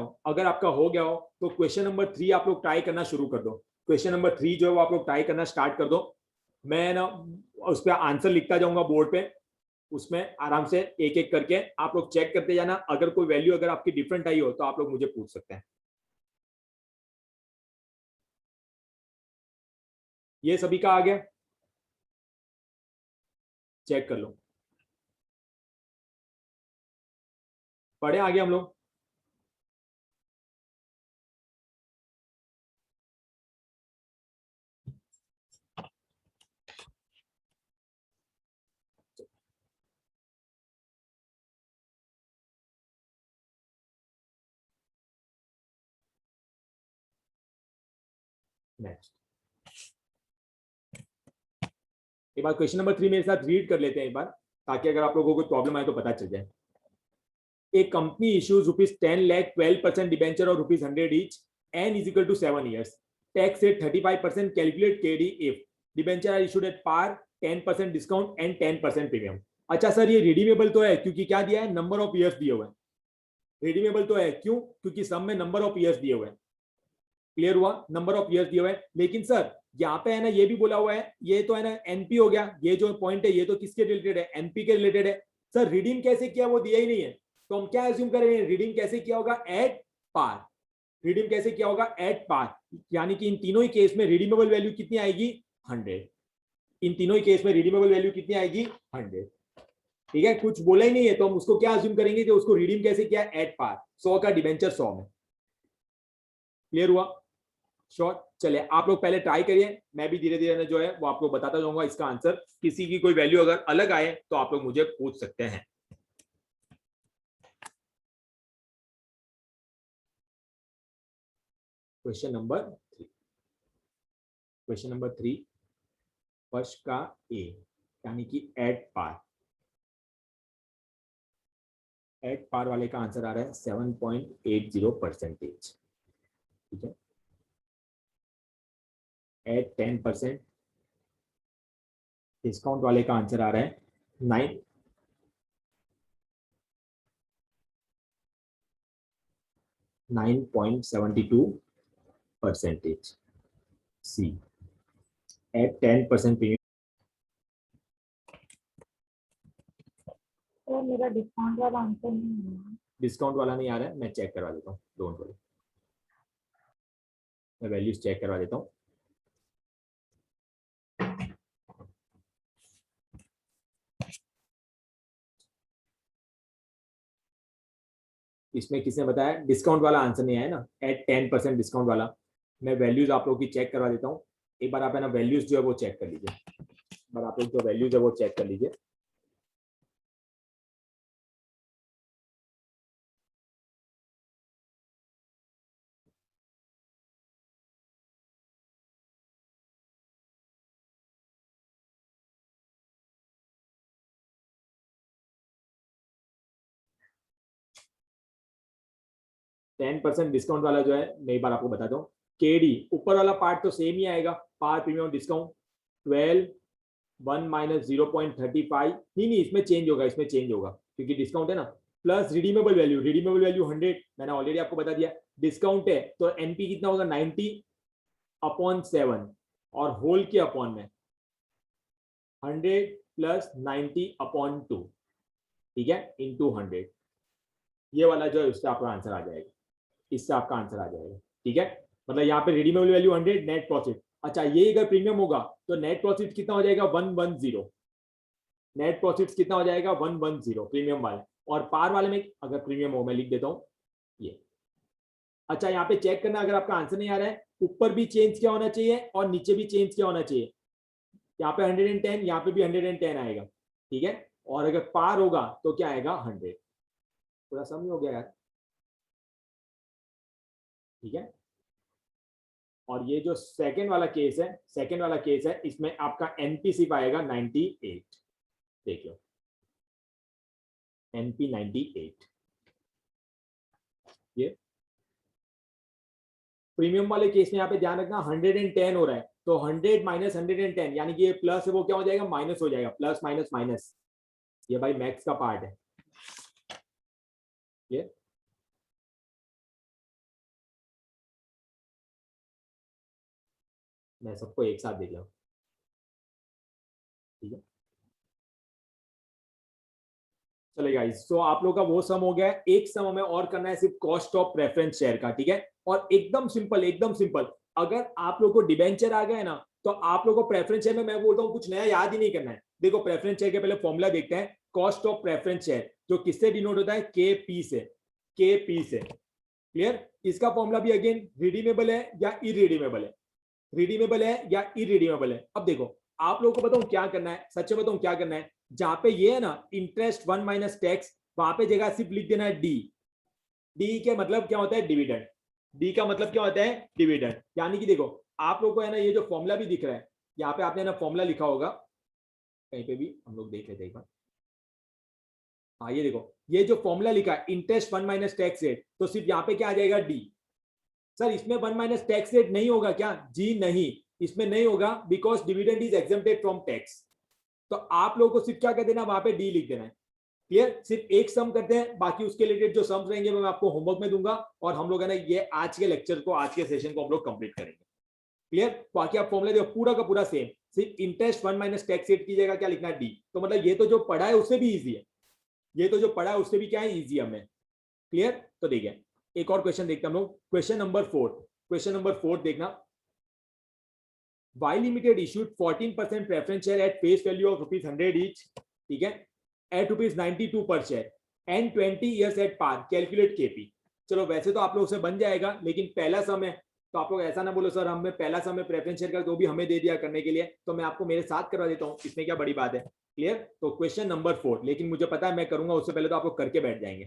हो तो क्वेश्चन नंबर 3 आप लोग ट्राई करना शुरू कर दो। क्वेश्चन नंबर 3 जो है वो आप लोग ट्राई करना स्टार्ट कर दो। मैं ना उस पर आंसर लिखता जाऊंगा बोर्ड पे, उसमें आराम से एक एक करके आप लोग चेक करते जाना। अगर कोई वैल्यू अगर आपकी डिफरेंट आई हो तो आप लोग मुझे पूछ सकते हैं। ये सभी का आ गया, चेक कर लो, पढ़े आगे हम लोग। नेक्स्ट, एक बार क्वेश्चन नंबर 3 मेरे साथ रीड कर लेते हैं एक बार, ताकि अगर आप लोगों को कोई प्रॉब्लम आए तो पता चल जाए। A company issues rupees 10 lakh 12% debenture or rupees 100 each, n is equal to 7 years. Tax rate 35%, calculate KD if debenture are issued at par, 10% discount and 10% premium। अच्छा सर, ये रिडीमेबल तो है क्योंकि क्या दिया है, नंबर ऑफ ईयर्स दिए हुए हैं। रिडीमेबल तो है क्यों, क्योंकि सम में नंबर ऑफ ईयर्स दिए हुए हैं। क्लियर हुआ, नंबर ऑफ ईयर्स दिए हुए हैं। लेकिन सर यहाँ पे है ना ये भी बोला हुआ है, ये तो है ना एनपी हो गया, ये जो पॉइंट है ये तो किसके रिलेटेड है, एनपी के रिलेटेड है। सर रिडीम कैसे किया वो दिया ही नहीं है, तो हम क्या एज्यूम करेंगे, रिडीम कैसे किया होगा एट पार। रिडीम कैसे किया होगा एट पार, यानी कि इन तीनों ही केस में रिडीमेबल वैल्यू कितनी आएगी 100। इन तीनों ही केस में रिडीमेबल वैल्यू कितनी आएगी 100। ठीक है, कुछ बोला ही नहीं है तो हम उसको क्या अज्यूम करेंगे कि उसको रिडीम कैसे किया एट पार, 100 का डिबेंचर 100 में। क्लियर हुआ? श्योर? चले आप लोग पहले ट्राई करिए, मैं भी धीरे धीरे जो है वो आपको बताता जाऊंगा इसका आंसर। किसी की कोई वैल्यू अगर अलग आए तो आप लोग मुझे पूछ सकते हैं। Question number 3, question number 3 first का ए, यानी कि एट पार। एट पार वाले का आंसर आ रहा है 7.80%। ठीक है, एट 10%, डिस्काउंट वाले का आंसर आ रहा है 9.72%. C. At 10% premium. तो मेरा डिस्काउंट वाला आंसर नहीं है। डिस्काउंट वाला नहीं आ रहा है, मैं चेक करवा देता हूँ, डोंट वरी, मैं वैल्यूज चेक करवा देता हूँ। इसमें किसने बताया डिस्काउंट वाला आंसर नहीं आया ना, एट 10% डिस्काउंट वाला। मैं वैल्यूज आप लोगों की चेक करवा देता हूँ। एक बार आप है ना वैल्यूज जो है वो चेक कर लीजिए, एक बार आप लोग जो वैल्यूज है वो चेक कर लीजिए। टेन परसेंट डिस्काउंट वाला जो है, मैं एक बार आपको बताता हूँ। केडी ऊपर वाला पार्ट तो सेम ही आएगा, पार प्रीमियम डिस्काउंट 12 1 माइनस 0.35, नहीं इसमें चेंज होगा, इसमें चेंज होगा क्योंकि डिस्काउंट है ना। Plus redeemable value, redeemable value 100, मैंने ऑलरेडी आपको बता दिया। डिस्काउंट है तो एनपी कितना होगा 90/7 और होल के अपॉन में 100 प्लस 90/2, ठीक है, इंटू 100। ये वाला जो है उससे आपका आंसर आ जाएगा, इससे आपका आंसर आ जाएगा, ठीक है। मतलब यहाँ पे रिडीमेबल वैल्यू 100, नेट प्रॉफिट। अच्छा ये अगर प्रीमियम होगा तो नेट प्रॉफिट कितना हो जाएगा 110, नेट प्रॉफिट कितना हो जाएगा 110 प्रीमियम वाले। और पार वाले में अगर प्रीमियम हो, मैं लिख देता हूँ ये। अच्छा यहाँ पे चेक करना, अगर आपका आंसर नहीं आ रहा है, ऊपर भी चेंज क्या होना चाहिए और नीचे भी चेंज क्या होना चाहिए। यहाँ पे 110, यहाँ पे भी 110 आएगा, ठीक है। और अगर पार होगा तो क्या आएगा 100। पूरा समझ हो गया यार, ठीक है। और ये जो सेकंड वाला केस है, सेकंड वाला केस है, इसमें आपका एनपी सिर्फ आएगा 98, देख लो एनपी 98। ये प्रीमियम वाले केस में यहाँ पे ध्यान रखना 110 हो रहा है, तो 100 माइनस 110 यानी कि ये प्लस है वो क्या हो जाएगा माइनस हो जाएगा, प्लस माइनस माइनस। ये भाई मैक्स का पार्ट है ये। मैं सबको एक साथ देख लूँ, ठीक है। चलिए गाइस, तो आप लोग का वो सम हो गया है। एक सम हमें और करना है सिर्फ कॉस्ट ऑफ प्रेफरेंस शेयर का, ठीक है। और एकदम सिंपल, एकदम सिंपल। अगर आप लोग को डिबेंचर आ गया है ना, तो आप लोग को प्रेफरेंस शेयर में मैं बोलता हूँ कुछ नया याद ही नहीं करना है। देखो प्रेफरेंस शेयर के पहले फॉर्मूला देखते हैं। कॉस्ट ऑफ प्रेफरेंस शेयर जो किससे डिनोट होता है, के पी से, के पी से, क्लियर। इसका फॉर्मूला भी अगेन रिडीमेबल है या इरिडीमेबल है, रिडीमेबल है या इरिडीमेबल है। अब देखो आप लोगों को बताऊं क्या करना है, सच में बताऊं क्या करना है। जहां पे ये है ना इंटरेस्ट 1 माइनस टैक्स, वहां पे जगह सिर्फ लिख देना है डी। डी के मतलब क्या होता है डिविडेंड, डी का मतलब क्या होता है डिविडेंड। यानी कि देखो आप लोगों को है ना ये जो फॉर्मूला भी दिख रहा है, यहाँ पे आपने ना फॉर्मूला लिखा होगा कहीं पे भी, हम लोग देख लेते हैं एक बार। हाँ ये देखो, ये जो फॉर्मूला लिखा है इंटरेस्ट 1 माइनस टैक्स रेट, तो सिर्फ यहाँ पे क्या आ जाएगा डी। सर इसमें 1 माइनस टैक्स रेट नहीं होगा क्या, जी नहीं, इसमें नहीं होगा, because dividend is exempted from tax. तो आप लोगों को सिर्फ क्या कर देना, वहां पे डी लिख देना है, क्लियर। सिर्फ एक सम करते हैं, बाकी उसके रिलेटेड जो सम्स रहेंगे वो मैं आपको होमवर्क में दूंगा, और हम लोग है ना ये आज के लेक्चर को, आज के सेशन को हम लोग कंप्लीट करेंगे, क्लियर। बाकी आप फॉर्मूला देखो पूरा का पूरा सेम, सिर्फ इंटरेस्ट 1 माइनस टैक्स रेट की जगह क्या लिखना है डी। तो मतलब ये तो जो पढ़ा है उससे भी ईजी है, ये तो जो पढ़ा है उससे भी क्या है ईजी हमें, क्लियर। तो देखिए एक और क्वेश्चन देखते हैं हम लोग, क्वेश्चन नंबर 4। क्वेश्चन नंबर 4 देखना। Y Limited issued 14% preference share at face value of ₹100 each, ठीक है, at ₹92 per share and 20 years at par. Calculate KP. चलो वैसे तो आप लोग से बन जाएगा, लेकिन पहला सम है तो आप लोग ऐसा ना बोलो सर हमें पहला सम है प्रेफरेंस शेयर का तो भी हमें दे दिया करने के लिए, तो मैं आपको मेरे साथ करवा देता हूँ, इसमें क्या बड़ी बात है, क्लियर। तो क्वेश्चन नंबर 4, लेकिन मुझे पता है मैं करूंगा उससे पहले तो आप लोग करके बैठ जाएंगे।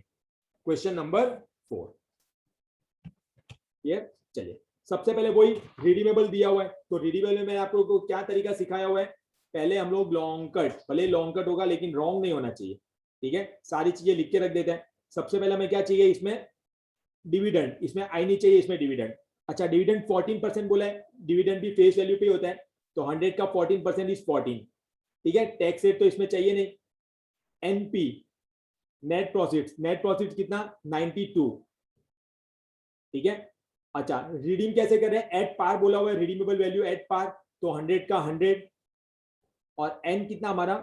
क्वेश्चन नंबर 4, ये चलिए सबसे पहले वही रिडीमेबल दिया हुआ है, तो रिडीमेबल में आप लोगों को क्या तरीका सिखाया हुआ है। पहले हम लोग लॉन्ग कट, भले लॉन्ग कट होगा लेकिन रॉन्ग नहीं होना चाहिए, ठीक है। सारी चीजें लिख के रख देते हैं। सबसे पहले हमें क्या चाहिए इसमें डिविडेंड, इसमें आई नहीं चाहिए इसमें डिविडेंड। अच्छा डिविडेंड 14% बोला है, डिविडेंड भी फेस वैल्यू पे होता है, तो 100 का 14% इज 14, ठीक है, टैक्स रेट तो इसमें चाहिए नहीं। एनपी नेट प्रॉफिट कितना 92, ठीक है। अच्छा, रिडीम कैसे कर रहे हैं, एट पार बोला हुआ है, रिडीमेबल वैल्यू एट पार, तो 100 का 100, और एन कितना हमारा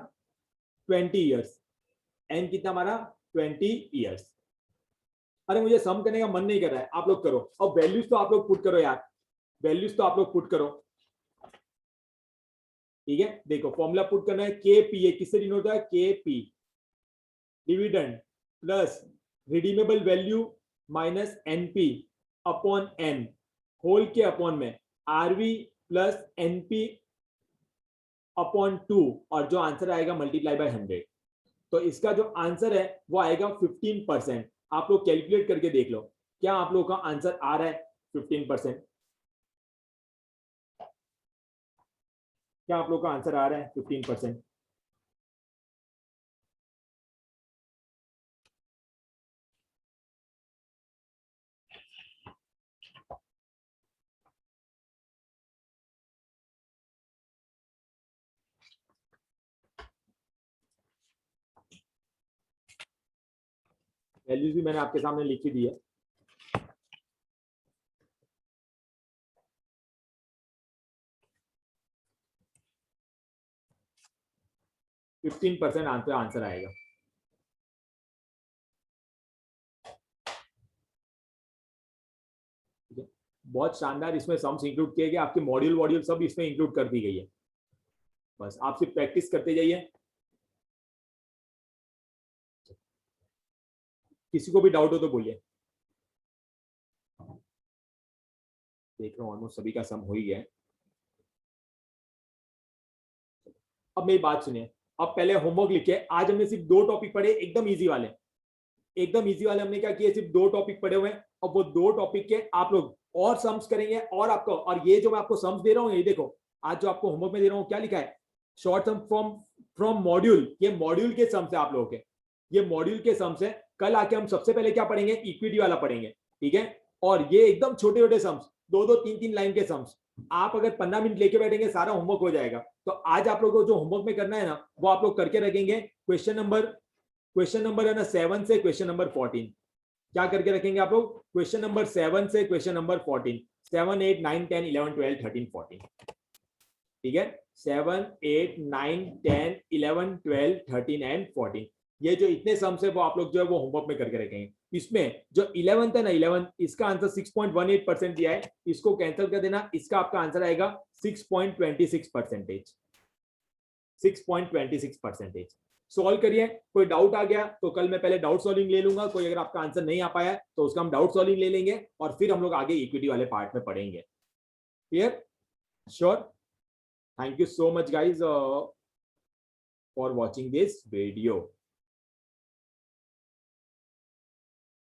20 ईयर्स, एन कितना हमारा 20 ईयर्स। अरे मुझे सम करने का मन नहीं कर रहा है, आप लोग करो, और वैल्यूज तो आप लोग पुट करो यार, वैल्यूज तो आप लोग पुट करो, ठीक है। देखो फॉर्मूला पुट करना है, के पी, किससे डिनोट होता है, K P, dividend plus redeemable value minus NP upon N, whole के अपॉन में आरवी प्लस एनपी अपॉन 2, और जो आंसर आएगा मल्टीप्लाई बाय 100। तो इसका जो आंसर है वो आएगा 15%। आप लोग कैलकुलेट करके देख लो, क्या आप लोगों का आंसर आ रहा है 15%? क्या आप लोग का आंसर आ रहा है 15%? वैल्यूज भी मैंने आपके सामने लिखी दी है। फिफ्टीन परसेंट आंसर आएगा। बहुत शानदार, इसमें सम्स इंक्लूड किए गए, आपके मॉड्यूल सब इसमें इंक्लूड कर दी गई है। बस आप सिर्फ प्रैक्टिस करते जाइए। किसी को भी डाउट हो तो बोलिए। देख रहा हूँ ऑलमोस्ट सभी का सम हो ही गया है। अब मेरी बात सुनिए, अब पहले होमवर्क लिखिए। आज हमने सिर्फ 2 टॉपिक पढ़े, एकदम इजी वाले, एकदम इजी वाले। हमने क्या किया, सिर्फ 2 टॉपिक पढ़े हुए हैं, और वो 2 टॉपिक के आप लोग और सम्स करेंगे, और आपको, और ये जो मैं आपको सम्स दे रहा हूँ, ये देखो आज जो आपको होमवर्क में दे रहा हूँ क्या लिखा है, शॉर्ट सम फ्रॉम मॉड्यूल। ये मॉड्यूल के सम्स है आप लोगों के, ये मॉड्यूल के सम्स है। कल आके हम सबसे पहले क्या पढ़ेंगे, इक्विटी वाला पढ़ेंगे, ठीक है। और ये एकदम छोटे छोटे सम्स, 2-2 3-3 लाइन के सम्स, आप अगर 15 मिनट लेके बैठेंगे सारा होमवर्क हो जाएगा। तो आज आप लोगों को जो होमवर्क में करना है ना, वो आप लोग करके रखेंगे। क्वेश्चन नंबर है ना 7 से क्वेश्चन नंबर 14, क्या करके रखेंगे आप लोग, क्वेश्चन नंबर 7 से क्वेश्चन नंबर 14, 7 8 9 10 11 12 13 14, ठीक है। 7 8 9 10 11 12 13 एंड 14, ये जो इतने सम्स है वो आप लोग जो है वो होमवर्क में करके रखेंगे। इसमें जो 11th है ना, 11 इसका आंसर 6.18% दिया है, इसको कैंसिल कर देना, इसका आपका आंसर आएगा 6.26%, 6.26%। सॉल्व करिए। कोई डाउट आ गया तो कल मैं पहले डाउट सॉल्विंग ले लूंगा, कोई अगर आपका आंसर नहीं आ पाया तो उसका हम डाउट सॉल्विंग ले लेंगे, और फिर हम लोग आगे इक्विटी वाले पार्ट में पढ़ेंगे। Clear? Sure? Thank you so much guys for watching this video.